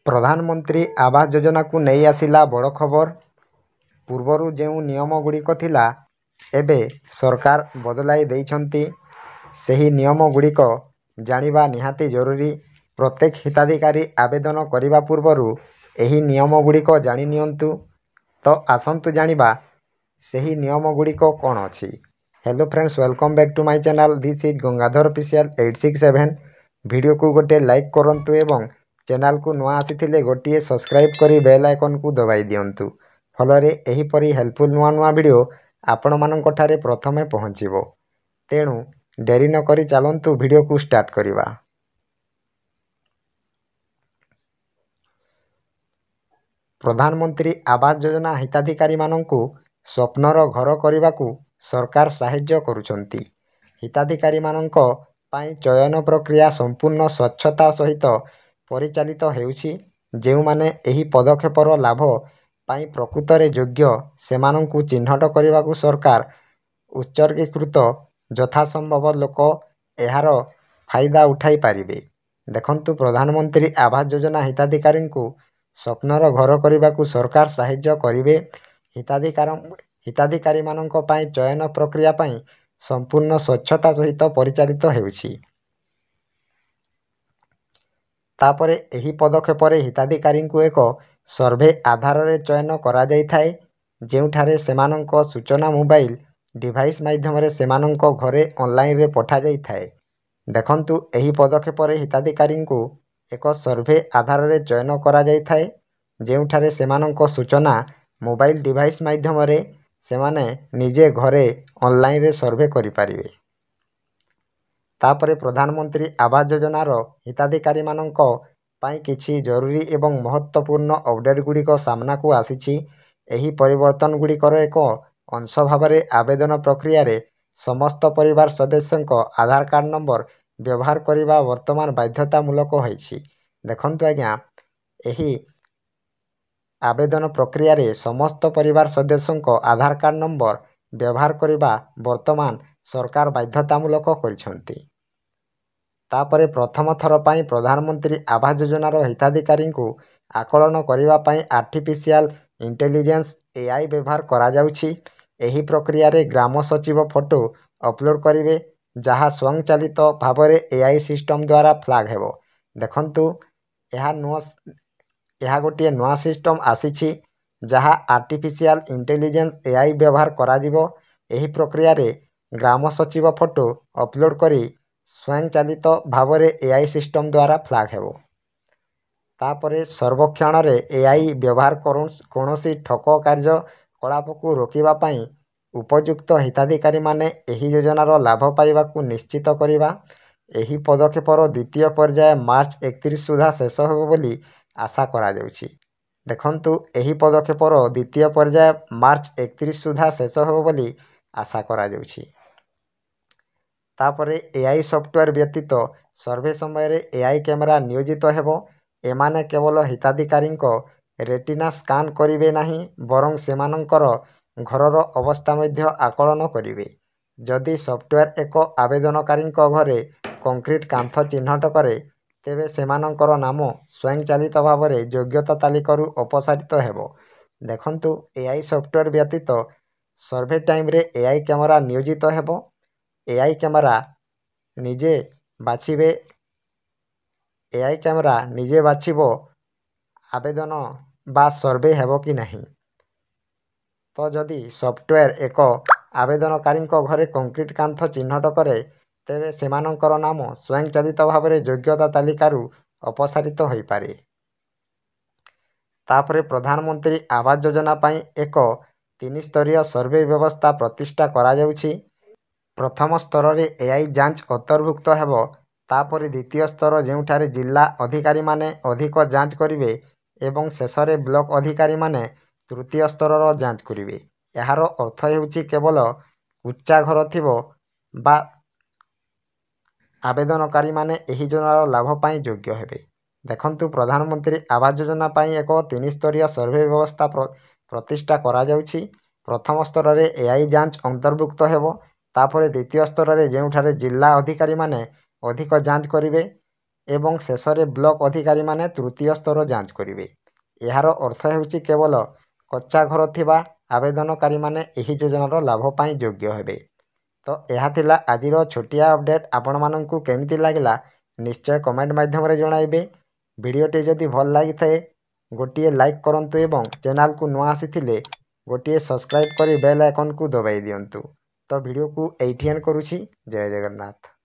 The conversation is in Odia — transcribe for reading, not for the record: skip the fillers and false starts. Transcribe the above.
ପ୍ରଧାନମନ୍ତ୍ରୀ ଆବାସ ଯୋଜନାକୁ ନେଇ ଆସିଲା ବଡ଼ ଖବର। ପୂର୍ବରୁ ଯେଉଁ ନିୟମଗୁଡ଼ିକ ଥିଲା ଏବେ ସରକାର ବଦଳାଇ ଦେଇଛନ୍ତି। ସେହି ନିୟମଗୁଡ଼ିକ ଜାଣିବା ନିହାତି ଜରୁରୀ। ପ୍ରତ୍ୟେକ ହିତାଧିକାରୀ ଆବେଦନ କରିବା ପୂର୍ବରୁ ଏହି ନିୟମଗୁଡ଼ିକ ଜାଣି ନିଅନ୍ତୁ। ତ ଆସନ୍ତୁ ଜାଣିବା ସେହି ନିୟମଗୁଡ଼ିକ କ'ଣ ଅଛି। Hello friends, welcome back to my channel. This is Gangadhar official 867। ଭିଡ଼ିଓକୁ ଗୋଟିଏ ଲାଇକ୍ କରନ୍ତୁ ଏବଂ ଚ୍ୟାନେଲକୁ ନୂଆ ଆସିଥିଲେ ଗୋଟିଏ ସବସ୍କ୍ରାଇବ୍ କରି ବେଲ୍ ଆଇକନ୍କୁ ଦବାଇ ଦିଅନ୍ତୁ। ଫଳରେ ଏହିପରି ହେଲ୍ପଫୁଲ୍ ନୂଆ ନୂଆ ଭିଡ଼ିଓ ଆପଣମାନଙ୍କଠାରେ ପ୍ରଥମେ ପହଞ୍ଚିବ। ତେଣୁ ଡେରି ନକରି ଚାଲନ୍ତୁ ଭିଡ଼ିଓକୁ ଷ୍ଟାର୍ଟ କରିବା। ପ୍ରଧାନମନ୍ତ୍ରୀ ଆବାସ ଯୋଜନା ହିତାଧିକାରୀମାନଙ୍କୁ ସ୍ୱପ୍ନର ଘର କରିବାକୁ ସରକାର ସାହାଯ୍ୟ କରୁଛନ୍ତି। ହିତାଧିକାରୀମାନଙ୍କ ପାଇଁ ଚୟନ ପ୍ରକ୍ରିୟା ସମ୍ପୂର୍ଣ୍ଣ ସ୍ୱଚ୍ଛତା ସହିତ ପରିଚାଳିତ ହେଉଛି। ଯେଉଁମାନେ ଏହି ପଦକ୍ଷେପର ଲାଭ ପାଇଁ ପ୍ରକୃତରେ ଯୋଗ୍ୟ ସେମାନଙ୍କୁ ଚିହ୍ନଟ କରିବାକୁ ସରକାର ଉତ୍ସର୍ଗୀକୃତ। ଯଥାସମ୍ଭବ ଲୋକ ଏହାର ଫାଇଦା ଉଠାଇ ପାରିବେ। ଦେଖନ୍ତୁ, ପ୍ରଧାନମନ୍ତ୍ରୀ ଆବାସ ଯୋଜନା ହିତାଧିକାରୀଙ୍କୁ ସ୍ୱପ୍ନର ଘର କରିବାକୁ ସରକାର ସାହାଯ୍ୟ କରିବେ। ହିତାଧିକାରୀମାନଙ୍କ ପାଇଁ ଚୟନ ପ୍ରକ୍ରିୟା ପାଇଁ ସମ୍ପୂର୍ଣ୍ଣ ସ୍ୱଚ୍ଛତା ସହିତ ପରିଚାଳିତ ହେଉଛି। ତାପରେ ଏହି ପଦକ୍ଷେପରେ ହିତାଧିକାରୀଙ୍କୁ ଏକ ସର୍ଭେ ଆଧାରରେ ଚୟନ କରାଯାଇଥାଏ, ଯେଉଁଠାରେ ସେମାନଙ୍କ ସୂଚନା ମୋବାଇଲ ଡିଭାଇସ୍ ମାଧ୍ୟମରେ ସେମାନଙ୍କ ଘରେ ଅନଲାଇନରେ ପଠାଯାଇଥାଏ। ଦେଖନ୍ତୁ, ଏହି ପଦକ୍ଷେପରେ ହିତାଧିକାରୀଙ୍କୁ ଏକ ସର୍ଭେ ଆଧାରରେ ଚୟନ କରାଯାଇଥାଏ, ଯେଉଁଠାରେ ସେମାନଙ୍କ ସୂଚନା ମୋବାଇଲ ଡିଭାଇସ୍ ମାଧ୍ୟମରେ ସେମାନେ ନିଜେ ଘରେ ଅନଲାଇନରେ ସର୍ଭେ କରିପାରିବେ। ତାପରେ ପ୍ରଧାନମନ୍ତ୍ରୀ ଆବାସ ଯୋଜନାର ହିତାଧିକାରୀମାନଙ୍କ ପାଇଁ କିଛି ଜରୁରୀ ଏବଂ ମହତ୍ତ୍ୱପୂର୍ଣ୍ଣ ଅପଡେଟ୍‌ଗୁଡ଼ିକ ସାମ୍ନାକୁ ଆସିଛି। ଏହି ପରିବର୍ତ୍ତନଗୁଡ଼ିକର ଏକ ଅଂଶ ଭାବରେ ଆବେଦନ ପ୍ରକ୍ରିୟାରେ ସମସ୍ତ ପରିବାର ସଦସ୍ୟଙ୍କ ଆଧାର କାର୍ଡ ନମ୍ବର ବ୍ୟବହାର କରିବା ବର୍ତ୍ତମାନ ବାଧ୍ୟତାମୂଳକ ହୋଇଛି। ଦେଖନ୍ତୁ ଆଜ୍ଞା, ଏହି ଆବେଦନ ପ୍ରକ୍ରିୟାରେ ସମସ୍ତ ପରିବାର ସଦସ୍ୟଙ୍କ ଆଧାର କାର୍ଡ ନମ୍ବର ବ୍ୟବହାର କରିବା ବର୍ତ୍ତମାନ ସରକାର ବାଧ୍ୟତାମୂଳକ କରିଛନ୍ତି। ତାପରେ ପ୍ରଥମ ଥର ପାଇଁ ପ୍ରଧାନମନ୍ତ୍ରୀ ଆବାସ ଯୋଜନାର ହିତାଧିକାରୀଙ୍କୁ ଆକଳନ କରିବା ପାଇଁ ଆର୍ଟିଫିସିଆଲ ଇଣ୍ଟେଲିଜେନ୍ସ (AI) ବ୍ୟବହାର କରାଯାଉଛି। ଏହି ପ୍ରକ୍ରିୟାରେ ଗ୍ରାମ ସଚିବ ଫଟୋ ଅପଲୋଡ୍ କରିବେ, ଯାହା ସ୍ୱୟଂଚାଳିତ ଭାବରେ AI ସିଷ୍ଟମ ଦ୍ୱାରା ଫ୍ଲାଗ୍ ହେବ। ଦେଖନ୍ତୁ, ଏହା ଗୋଟିଏ ନୂଆ ସିଷ୍ଟମ ଆସିଛି, ଯାହା ଆର୍ଟିଫିସିଆଲ ଇଣ୍ଟେଲିଜେନ୍ସ (AI) ବ୍ୟବହାର କରାଯିବ। ଏହି ପ୍ରକ୍ରିୟାରେ ଗ୍ରାମ ସଚିବ ଫଟୋ ଅପଲୋଡ୍ କରି ସ୍ୱୟଂଚାଳିତ ଭାବରେ AI ସିଷ୍ଟମ ଦ୍ୱାରା ଫ୍ଲାଗ୍ ହେବ। ତାପରେ ସର୍ବେକ୍ଷଣରେ AI ବ୍ୟବହାର କୌଣସି ଠକ କାର୍ଯ୍ୟକଳାପକୁ ରୋକିବା ପାଇଁ ଉପଯୁକ୍ତ ହିତାଧିକାରୀମାନେ ଏହି ଯୋଜନାର ଲାଭ ପାଇବାକୁ ନିଶ୍ଚିତ କରିବା। ଏହି ପଦକ୍ଷେପର ଦ୍ୱିତୀୟ ପର୍ଯ୍ୟାୟ ମାର୍ଚ୍ଚ 31 ସୁଦ୍ଧା ଶେଷ ହେବ ବୋଲି ଆଶା କରାଯାଉଛି। ଦେଖନ୍ତୁ, ଏହି ପଦକ୍ଷେପର ଦ୍ୱିତୀୟ ପର୍ଯ୍ୟାୟ ମାର୍ଚ୍ଚ 31 ସୁଦ୍ଧା ଶେଷ ହେବ ବୋଲି ଆଶା କରାଯାଉଛି। ତାପରେ AI ସଫ୍ଟୱେର୍ ବ୍ୟତୀତ ସର୍ଭେ ସମୟରେ AI କ୍ୟାମେରା ନିୟୋଜିତ ହେବ। ଏମାନେ କେବଳ ହିତାଧିକାରୀଙ୍କ ରେଟିନା ସ୍କାନ୍ କରିବେ ନାହିଁ, ବରଂ ସେମାନଙ୍କର ଘରର ଅବସ୍ଥା ମଧ୍ୟ ଆକଳନ କରିବେ। ଯଦି ସଫ୍ଟୱେର୍ ଏକ ଆବେଦନକାରୀଙ୍କ ଘରେ କଂକ୍ରିଟ କାନ୍ଥ ଚିହ୍ନଟ କରେ, ତେବେ ସେମାନଙ୍କର ନାମ ସ୍ୱୟଂଚାଳିତ ଭାବରେ ଯୋଗ୍ୟତା ତାଲିକାରୁ ଅପସାରିତ ହେବ। ଦେଖନ୍ତୁ, AI ସଫ୍ଟୱେର୍ ବ୍ୟତୀତ ସର୍ଭେ ଟାଇମ୍ରେ AI କ୍ୟାମେରା ନିୟୋଜିତ ହେବ। AI କ୍ୟାମେରା ନିଜେ ବାଛିବ ଆବେଦନ ବା ସର୍ଭେ ହେବ କି ନାହିଁ। ତ ଯଦି ସଫ୍ଟୱେର୍ ଏକ ଆବେଦନକାରୀଙ୍କ ଘରେ କଂକ୍ରିଟ କାନ୍ଥ ଚିହ୍ନଟ କରେ, ତେବେ ସେମାନଙ୍କର ନାମ ସ୍ୱୟଂଚାଳିତ ଭାବରେ ଯୋଗ୍ୟତା ତାଲିକାରୁ ଅପସାରିତ ହୋଇପାରେ। ତାପରେ ପ୍ରଧାନମନ୍ତ୍ରୀ ଆବାସ ଯୋଜନା ପାଇଁ ଏକ 3-ସ୍ତରୀୟ ସର୍ଭେ ବ୍ୟବସ୍ଥା ପ୍ରତିଷ୍ଠା କରାଯାଉଛି। ପ୍ରଥମ ସ୍ତରରେ AI ଯାଞ୍ଚ ଅନ୍ତର୍ଭୁକ୍ତ ହେବ। ତାପରେ ଦ୍ୱିତୀୟ ସ୍ତର, ଯେଉଁଠାରେ ଜିଲ୍ଲା ଅଧିକାରୀମାନେ ଅଧିକ ଯାଞ୍ଚ କରିବେ ଏବଂ ଶେଷରେ ବ୍ଲକ ଅଧିକାରୀମାନେ ତୃତୀୟ ସ୍ତରର ଯାଞ୍ଚ କରିବେ। ଏହାର ଅର୍ଥ ହେଉଛି କେବଳ ଉଚ୍ଚା ଘର ଥିବ ବା ଆବେଦନକାରୀମାନେ ଏହି ଯୋଜନାର ଲାଭ ପାଇଁ ଯୋଗ୍ୟ ହେବେ। ଦେଖନ୍ତୁ, ପ୍ରଧାନମନ୍ତ୍ରୀ ଆବାସ ଯୋଜନା ପାଇଁ ଏକ 3-ସ୍ତରୀୟ ସର୍ଭେ ବ୍ୟବସ୍ଥା ପ୍ରତିଷ୍ଠା କରାଯାଉଛି। ପ୍ରଥମ ସ୍ତରରେ AI ଯାଞ୍ଚ ଅନ୍ତର୍ଭୁକ୍ତ ହେବ। ତାପରେ ଦ୍ୱିତୀୟ ସ୍ତରରେ, ଯେଉଁଠାରେ ଜିଲ୍ଲା ଅଧିକାରୀମାନେ ଅଧିକ ଯାଞ୍ଚ କରିବେ ଏବଂ ଶେଷରେ ବ୍ଲକ ଅଧିକାରୀମାନେ ତୃତୀୟ ସ୍ତର ଯାଞ୍ଚ କରିବେ। ଏହାର ଅର୍ଥ ହେଉଛି କେବଳ କଚ୍ଚା ଘର ଥିବା ଆବେଦନକାରୀମାନେ ଏହି ଯୋଜନାର ଲାଭ ପାଇଁ ଯୋଗ୍ୟ ହେବେ। ତ ଏହା ଥିଲା ଆଜିର ଛୋଟିଆ ଅପଡେଟ୍। ଆପଣମାନଙ୍କୁ କେମିତି ଲାଗିଲା ନିଶ୍ଚୟ କମେଣ୍ଟ ମାଧ୍ୟମରେ ଜଣାଇବେ। ଭିଡ଼ିଓଟି ଯଦି ଭଲ ଲାଗିଥାଏ ଗୋଟିଏ ଲାଇକ୍ କରନ୍ତୁ ଏବଂ ଚ୍ୟାନେଲକୁ ନୂଆ ଆସିଥିଲେ ଗୋଟିଏ ସବସ୍କ୍ରାଇବ୍ କରି ବେଲ୍ ଆଇକନ୍କୁ ଦବାଇ ଦିଅନ୍ତୁ। ତ ଭିଡ଼ିଓକୁ ଏଇଠି ଏଣ୍ଡ କରୁଛି। ଜୟ ଜଗନ୍ନାଥ।